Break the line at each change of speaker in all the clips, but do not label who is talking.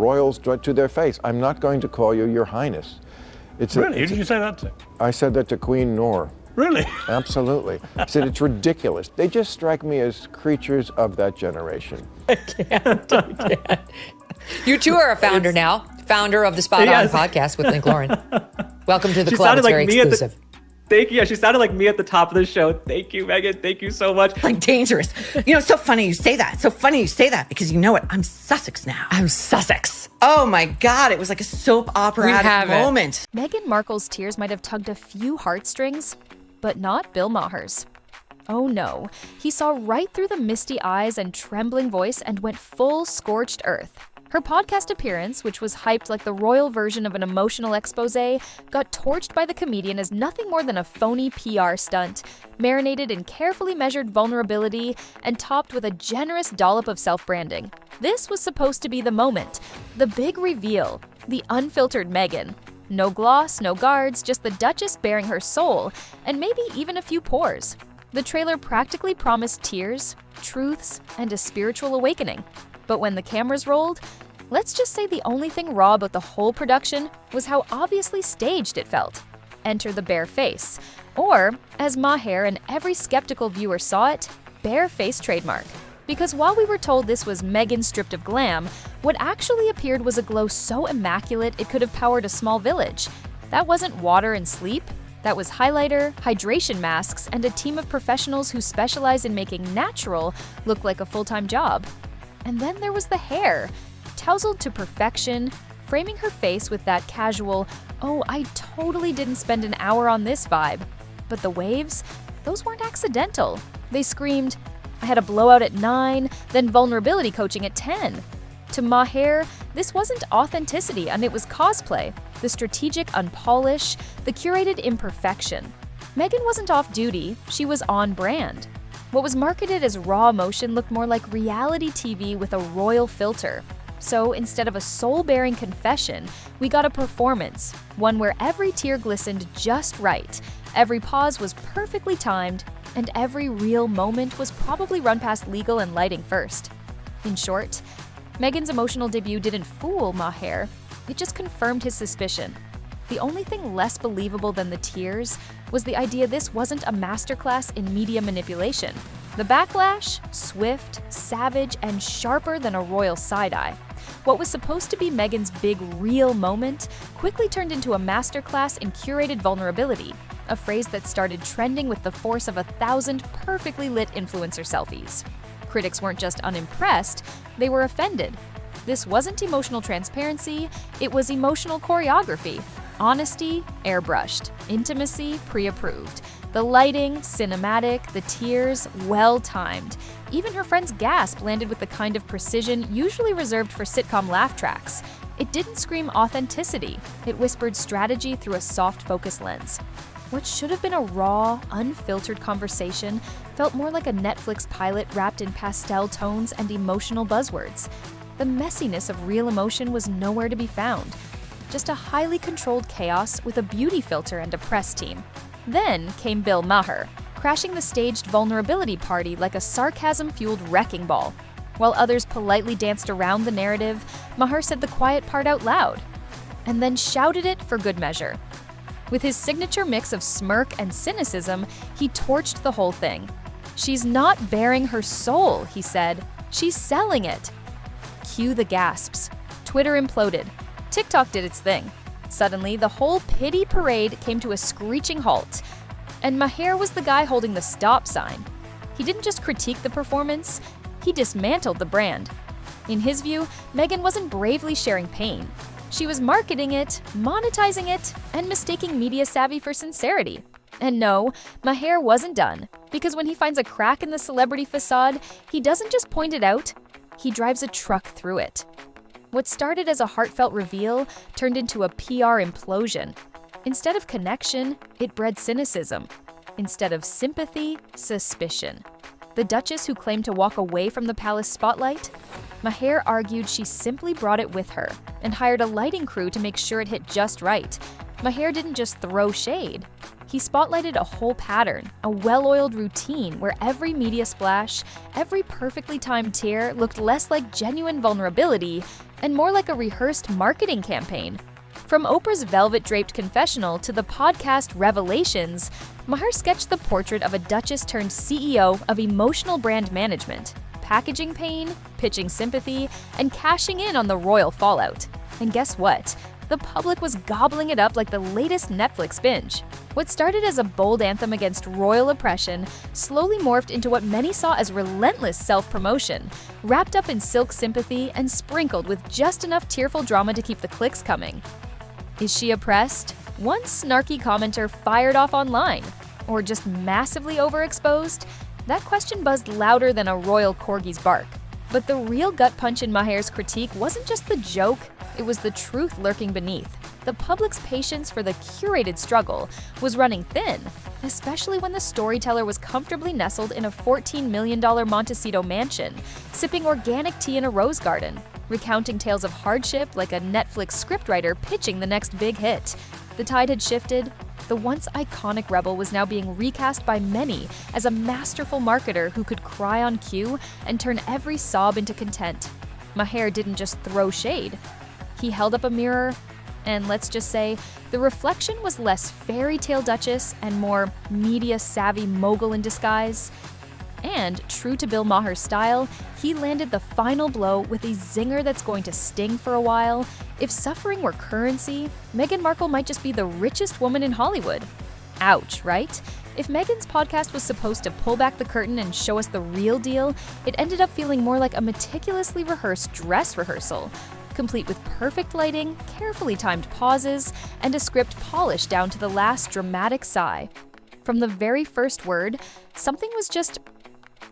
royals to their face. I'm not going to call you Your Highness.
Really? Who did you say that to?
I said that to Queen Noor.
Really?
Absolutely. I said, it's ridiculous. They just strike me as creatures of that generation.
I can't. You too are a founder now. Founder of the Spot On podcast with Link Lauren. Welcome to the club. It's very exclusive.
Thank you. Yeah, she sounded like me at the top of the show. Thank you, Meghan. Thank you so much.
Like dangerous. You know, it's so funny you say that. So funny you say that because you know what? I'm Sussex now.
I'm Sussex.
Oh my God. It was like a soap operatic moment.
Meghan Markle's tears might have tugged a few heartstrings, but not Bill Maher's. Oh no. He saw right through the misty eyes and trembling voice and went full scorched earth. Her podcast appearance, which was hyped like the royal version of an emotional exposé, got torched by the comedian as nothing more than a phony PR stunt, marinated in carefully measured vulnerability and topped with a generous dollop of self-branding. This was supposed to be the moment, the big reveal, the unfiltered Meghan. No gloss, no guards, just the Duchess baring her soul, and maybe even a few pores. The trailer practically promised tears, truths, and a spiritual awakening. But when the cameras rolled, let's just say the only thing raw about the whole production was how obviously staged it felt. Enter the bare face. Or, as Maher and every skeptical viewer saw it, barefaced trademark. Because while we were told this was Meghan stripped of glam, what actually appeared was a glow so immaculate it could have powered a small village. That wasn't water and sleep. That was highlighter, hydration masks, and a team of professionals who specialize in making natural look like a full-time job. And then there was the hair, tousled to perfection, framing her face with that casual, oh, I totally didn't spend an hour on this vibe. But the waves, those weren't accidental. They screamed, I had a blowout at 9, then vulnerability coaching at 10. To Maher, this wasn't authenticity and it was cosplay, the strategic unpolished, the curated imperfection. Meghan wasn't off duty, she was on brand. What was marketed as raw emotion looked more like reality TV with a royal filter. So instead of a soul-bearing confession, we got a performance, one where every tear glistened just right, every pause was perfectly timed, and every real moment was probably run past legal and lighting first. In short, Meghan's emotional debut didn't fool Maher, it just confirmed his suspicion. The only thing less believable than the tears was the idea this wasn't a masterclass in media manipulation. The backlash, swift, savage, and sharper than a royal side-eye. What was supposed to be Meghan's big real moment quickly turned into a masterclass in curated vulnerability, a phrase that started trending with the force of 1,000 perfectly lit influencer selfies. Critics weren't just unimpressed, they were offended. This wasn't emotional transparency, it was emotional choreography. Honesty, airbrushed. Intimacy, pre-approved. The lighting, cinematic. The tears, well-timed. Even her friend's gasp landed with the kind of precision usually reserved for sitcom laugh tracks. It didn't scream authenticity. It whispered strategy through a soft focus lens. What should have been a raw, unfiltered conversation felt more like a Netflix pilot wrapped in pastel tones and emotional buzzwords. The messiness of real emotion was nowhere to be found. Just a highly controlled chaos with a beauty filter and a press team. Then came Bill Maher, crashing the staged vulnerability party like a sarcasm-fueled wrecking ball. While others politely danced around the narrative, Maher said the quiet part out loud, and then shouted it for good measure. With his signature mix of smirk and cynicism, he torched the whole thing. She's not bearing her soul, he said. She's selling it. Cue the gasps. Twitter imploded. TikTok did its thing. Suddenly, the whole pity parade came to a screeching halt. And Maher was the guy holding the stop sign. He didn't just critique the performance, he dismantled the brand. In his view, Meghan wasn't bravely sharing pain. She was marketing it, monetizing it, and mistaking media savvy for sincerity. And no, Maher wasn't done, because when he finds a crack in the celebrity facade, he doesn't just point it out, he drives a truck through it. What started as a heartfelt reveal turned into a PR implosion. Instead of connection, it bred cynicism. Instead of sympathy, suspicion. The Duchess who claimed to walk away from the palace spotlight? Maher argued she simply brought it with her and hired a lighting crew to make sure it hit just right. Maher didn't just throw shade. He spotlighted a whole pattern, a well-oiled routine where every media splash, every perfectly timed tear looked less like genuine vulnerability and more like a rehearsed marketing campaign. From Oprah's velvet-draped confessional to the podcast Revelations, Maher sketched the portrait of a duchess turned CEO of emotional brand management, packaging pain, pitching sympathy, and cashing in on the royal fallout. And guess what? The public was gobbling it up like the latest Netflix binge. What started as a bold anthem against royal oppression slowly morphed into what many saw as relentless self-promotion, wrapped up in silk sympathy and sprinkled with just enough tearful drama to keep the clicks coming. Is she oppressed? One snarky commenter fired off online. Or just massively overexposed? That question buzzed louder than a royal corgi's bark. But the real gut punch in Maher's critique wasn't just the joke, it was the truth lurking beneath. The public's patience for the curated struggle was running thin, especially when the storyteller was comfortably nestled in a $14 million Montecito mansion, sipping organic tea in a rose garden, recounting tales of hardship like a Netflix scriptwriter pitching the next big hit. The tide had shifted. The once iconic rebel was now being recast by many as a masterful marketer who could cry on cue and turn every sob into content. Maher didn't just throw shade. He held up a mirror, and let's just say, the reflection was less fairy tale duchess and more media-savvy mogul in disguise. And, true to Bill Maher's style, he landed the final blow with a zinger that's going to sting for a while. If suffering were currency, Meghan Markle might just be the richest woman in Hollywood. Ouch, right? If Meghan's podcast was supposed to pull back the curtain and show us the real deal, it ended up feeling more like a meticulously rehearsed dress rehearsal, complete with perfect lighting, carefully timed pauses, and a script polished down to the last dramatic sigh. From the very first word, something was just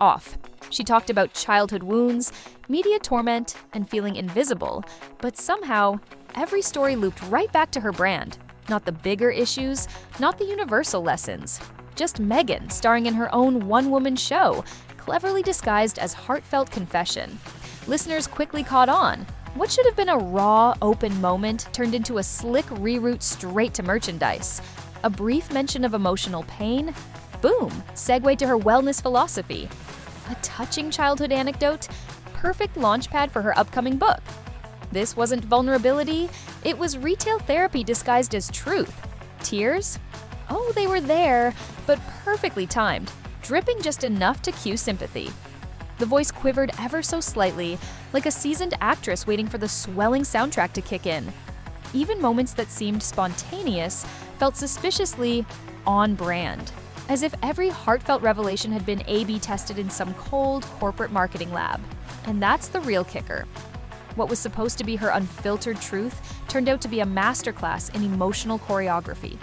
off. She talked about childhood wounds, media torment, and feeling invisible, but somehow, every story looped right back to her brand. Not the bigger issues, not the universal lessons. Just Meghan starring in her own one-woman show, cleverly disguised as heartfelt confession. Listeners quickly caught on. What should have been a raw, open moment turned into a slick reroute straight to merchandise. A brief mention of emotional pain? Boom, segue to her wellness philosophy. A touching childhood anecdote? Perfect launchpad for her upcoming book. This wasn't vulnerability, it was retail therapy disguised as truth. Tears? Oh, they were there, but perfectly timed, dripping just enough to cue sympathy. The voice quivered ever so slightly, like a seasoned actress waiting for the swelling soundtrack to kick in. Even moments that seemed spontaneous felt suspiciously on brand, as if every heartfelt revelation had been A/B tested in some cold corporate marketing lab. And that's the real kicker. What was supposed to be her unfiltered truth turned out to be a masterclass in emotional choreography.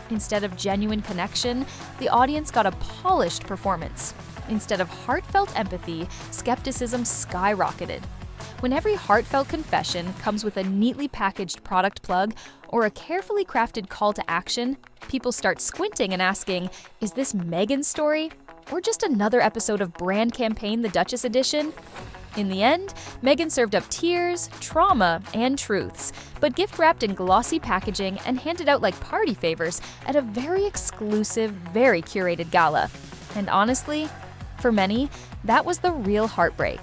Instead of genuine connection, the audience got a polished performance. Instead of heartfelt empathy, skepticism skyrocketed. When every heartfelt confession comes with a neatly packaged product plug or a carefully crafted call to action, people start squinting and asking, is this Meghan's story? Or just another episode of Brand Campaign the Duchess Edition? In the end, Meghan served up tears, trauma, and truths, but gift-wrapped in glossy packaging and handed out like party favors at a very exclusive, very curated gala. And honestly, for many, that was the real heartbreak.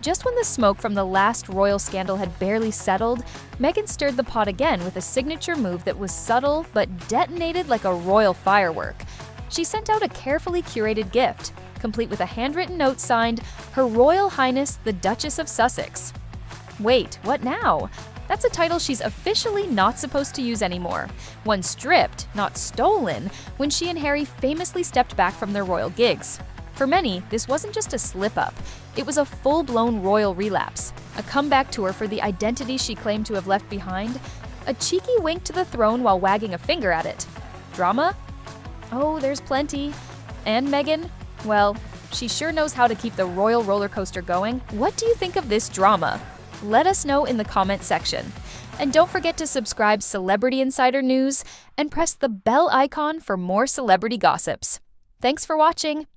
Just when the smoke from the last royal scandal had barely settled, Meghan stirred the pot again with a signature move that was subtle but detonated like a royal firework. She sent out a carefully curated gift, complete with a handwritten note signed, Her Royal Highness the Duchess of Sussex. Wait, what now? That's a title she's officially not supposed to use anymore. One stripped, not stolen, when she and Harry famously stepped back from their royal gigs. For many, this wasn't just a slip-up. It was a full-blown royal relapse, a comeback tour for the identity she claimed to have left behind, a cheeky wink to the throne while wagging a finger at it. Drama? Oh, there's plenty. And Meghan? Well, she sure knows how to keep the royal roller coaster going. What do you think of this drama? Let us know in the comment section. And don't forget to subscribe Celebrity Insider News and press the bell icon for more celebrity gossips. Thanks for watching.